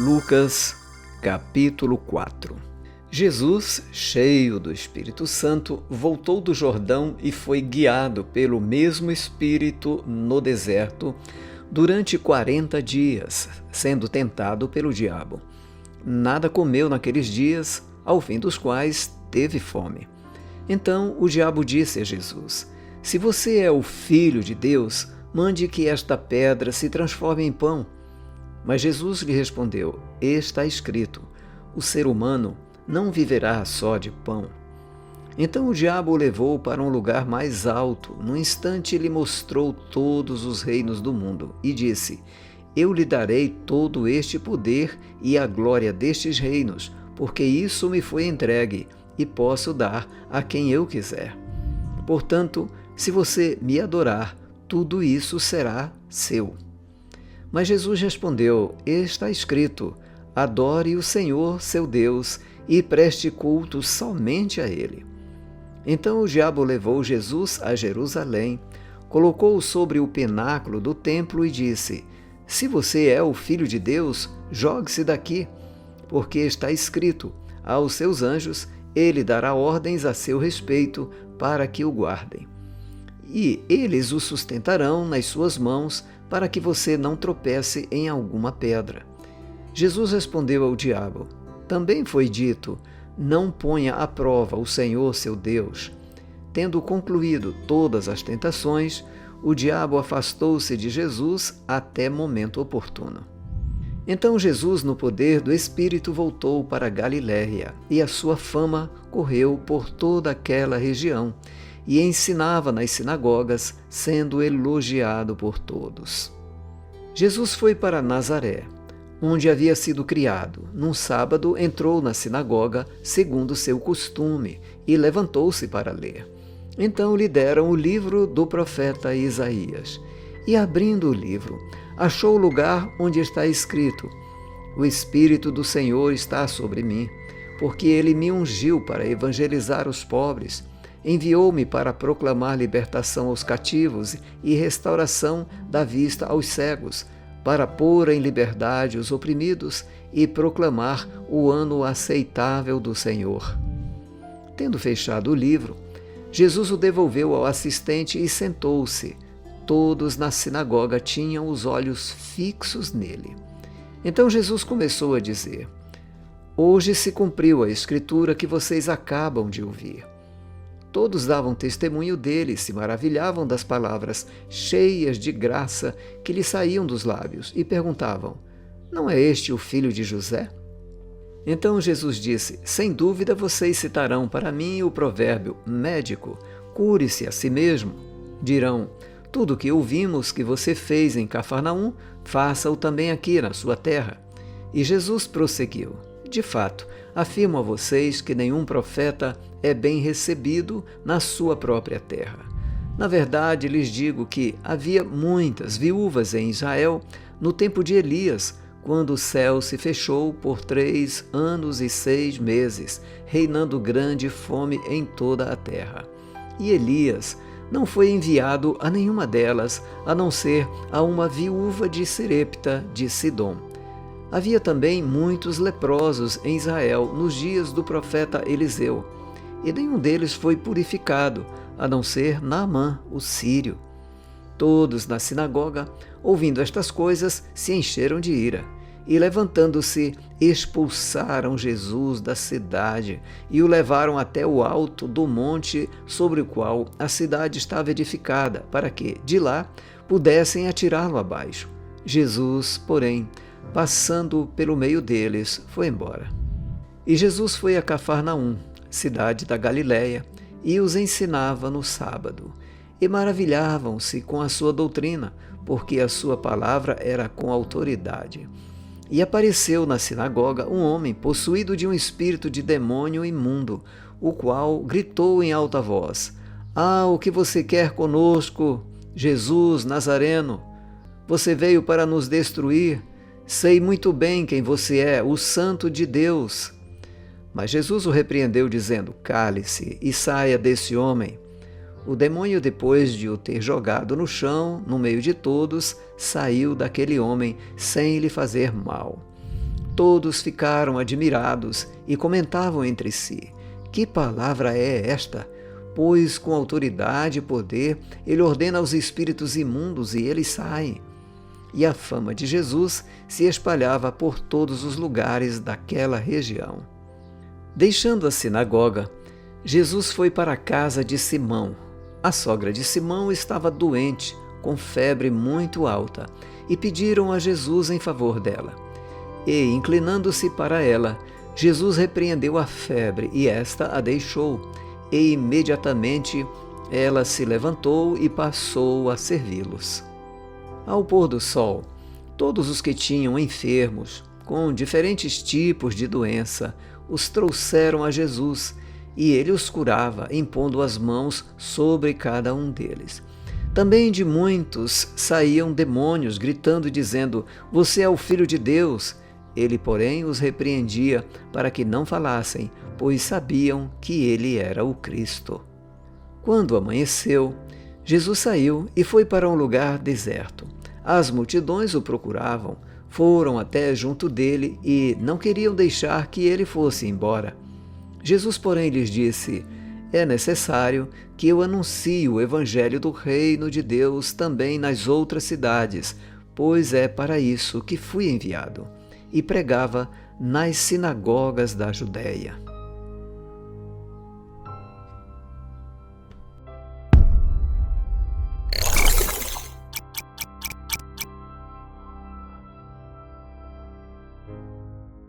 Lucas, capítulo 4. Jesus, cheio do Espírito Santo, voltou do Jordão e foi guiado pelo mesmo Espírito no deserto durante 40 dias, sendo tentado pelo diabo. Nada comeu naqueles dias, ao fim dos quais teve fome. Então o diabo disse a Jesus: "Se você é o Filho de Deus, mande que esta pedra se transforme em pão." Mas Jesus lhe respondeu: "Está escrito, o ser humano não viverá só de pão." Então o diabo o levou para um lugar mais alto. No instante lhe mostrou todos os reinos do mundo e disse: "Eu lhe darei todo este poder e a glória destes reinos, porque isso me foi entregue e posso dar a quem eu quiser. Portanto, se você me adorar, tudo isso será seu." Mas Jesus respondeu: "Está escrito, adore o Senhor seu Deus e preste culto somente a Ele." Então o diabo levou Jesus a Jerusalém, colocou-o sobre o pináculo do templo e disse: "Se você é o Filho de Deus, jogue-se daqui, porque está escrito, aos seus anjos ele dará ordens a seu respeito para que o guardem. E eles o sustentarão nas suas mãos, para que você não tropece em alguma pedra." Jesus respondeu ao diabo: "Também foi dito, não ponha à prova o Senhor seu Deus." Tendo concluído todas as tentações, o diabo afastou-se de Jesus até momento oportuno. Então Jesus, no poder do Espírito, voltou para a Galiléia, e a sua fama correu por toda aquela região, e ensinava nas sinagogas, sendo elogiado por todos. Jesus foi para Nazaré, onde havia sido criado. Num sábado entrou na sinagoga, segundo seu costume, e levantou-se para ler. Então lhe deram o livro do profeta Isaías. E abrindo o livro, achou o lugar onde está escrito: "O Espírito do Senhor está sobre mim, porque ele me ungiu para evangelizar os pobres. Enviou-me para proclamar libertação aos cativos e restauração da vista aos cegos, para pôr em liberdade os oprimidos e proclamar o ano aceitável do Senhor." Tendo fechado o livro, Jesus o devolveu ao assistente e sentou-se. Todos na sinagoga tinham os olhos fixos nele. Então Jesus começou a dizer: "Hoje se cumpriu a escritura que vocês acabam de ouvir." Todos davam testemunho dele, se maravilhavam das palavras cheias de graça que lhe saíam dos lábios e perguntavam: "Não é este o filho de José?" Então Jesus disse: "Sem dúvida vocês citarão para mim o provérbio: médico, cure-se a si mesmo. Dirão: tudo o que ouvimos que você fez em Cafarnaum, faça-o também aqui na sua terra." E Jesus prosseguiu: "De fato, afirmo a vocês que nenhum profeta é bem recebido na sua própria terra. Na verdade, lhes digo que havia muitas viúvas em Israel no tempo de Elias, quando o céu se fechou por 3 anos e 6 meses, reinando grande fome em toda a terra. E Elias não foi enviado a nenhuma delas, a não ser a uma viúva de Serepta de Sidom. Havia também muitos leprosos em Israel nos dias do profeta Eliseu, e nenhum deles foi purificado, a não ser Naamã, o sírio." Todos na sinagoga, ouvindo estas coisas, se encheram de ira, e levantando-se, expulsaram Jesus da cidade e o levaram até o alto do monte sobre o qual a cidade estava edificada, para que, de lá, pudessem atirá-lo abaixo. Jesus, porém, passando pelo meio deles, foi embora. E Jesus foi a Cafarnaum, cidade da Galiléia, e os ensinava no sábado. E maravilhavam-se com a sua doutrina, porque a sua palavra era com autoridade. E apareceu na sinagoga um homem possuído de um espírito de demônio imundo, o qual gritou em alta voz: "Ah, o que você quer conosco, Jesus Nazareno? Você veio para nos destruir? Sei muito bem quem você é, o Santo de Deus." Mas Jesus o repreendeu, dizendo: "Cale-se e saia desse homem." O demônio, depois de o ter jogado no chão, no meio de todos, saiu daquele homem sem lhe fazer mal. Todos ficaram admirados e comentavam entre si: que palavra é esta? Pois com autoridade e poder ele ordena aos espíritos imundos e eles saem. E a fama de Jesus se espalhava por todos os lugares daquela região. Deixando a sinagoga, Jesus foi para a casa de Simão. A sogra de Simão estava doente, com febre muito alta, e pediram a Jesus em favor dela. E, inclinando-se para ela, Jesus repreendeu a febre e esta a deixou, e imediatamente ela se levantou e passou a servi-los. Ao pôr do sol, todos os que tinham enfermos, com diferentes tipos de doença, os trouxeram a Jesus, e ele os curava, impondo as mãos sobre cada um deles. Também de muitos saíam demônios, gritando e dizendo: "Você é o Filho de Deus!" Ele, porém, os repreendia para que não falassem, pois sabiam que ele era o Cristo. Quando amanheceu, Jesus saiu e foi para um lugar deserto. As multidões o procuravam, foram até junto dele e não queriam deixar que ele fosse embora. Jesus, porém, lhes disse: é necessário que eu anuncie o evangelho do reino de Deus também nas outras cidades, pois é para isso que fui enviado. E pregava nas sinagogas da Judéia.